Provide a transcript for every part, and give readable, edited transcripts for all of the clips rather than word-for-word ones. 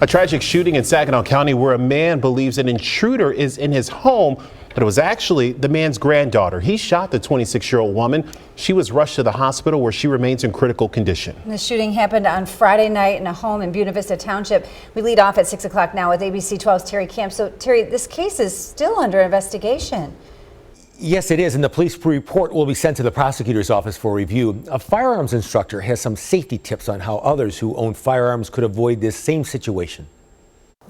A tragic shooting in Saginaw County where a man believes an intruder is in his home, but it was actually the man's granddaughter. He shot the 26-year-old woman. She was rushed to the hospital where she remains in critical condition. The shooting happened on Friday night in a home in Buena Vista Township. We lead off at 6 o'clock now with ABC 12's Terry Camp. So Terry, this case is still under investigation. Yes, it is, and the police report will be sent to the prosecutor's office for review. A firearms instructor has some safety tips on how others who own firearms could avoid this same situation.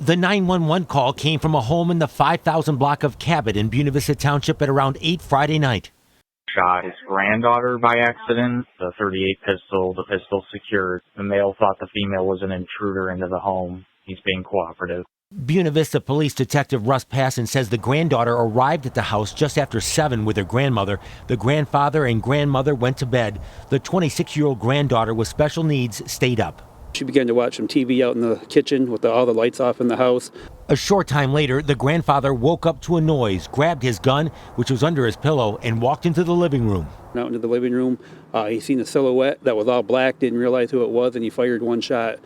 The 911 call came from a home in the 5,000 block of Cabot in Buena Vista Township at around 8 Friday night. Shot his granddaughter by accident. The .38 pistol, the pistol secured. The male thought the female was an intruder into the home. He's being cooperative. Buena Vista Police Detective Russ Passon says the granddaughter arrived at the house just after 7 with her grandmother. The grandfather and grandmother went to bed. The 26-year-old granddaughter with special needs stayed up. She began to watch some TV out in the kitchen with all the lights off in the house. A short time later, the grandfather woke up to a noise, grabbed his gun, which was under his pillow, and walked into the living room. Out into the living room, he seen a silhouette that was all black, didn't realize who it was, and he fired one shot,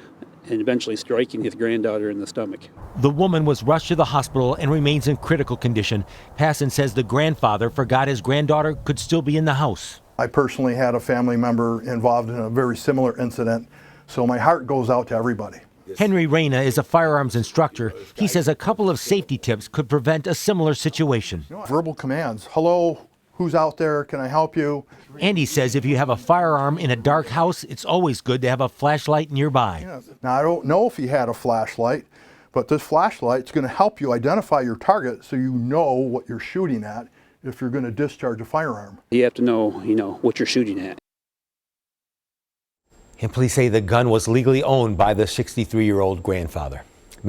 and eventually striking his granddaughter in the stomach. The woman was rushed to the hospital and remains in critical condition. Passon says the grandfather forgot his granddaughter could still be in the house. I personally had a family member involved in a very similar incident, so my heart goes out to everybody. Henry Reyna is a firearms instructor. He says a couple of safety tips could prevent a similar situation. Verbal commands. Hello, who's out there? Can I help you? And he says if you have a firearm in a dark house, it's always good to have a flashlight nearby. Now, I don't know if he had a flashlight, but this flashlight's going to help you identify your target so you know what you're shooting at if you're going to discharge a firearm. You have to know, what you're shooting at. And police say the gun was legally owned by the 63-year-old grandfather.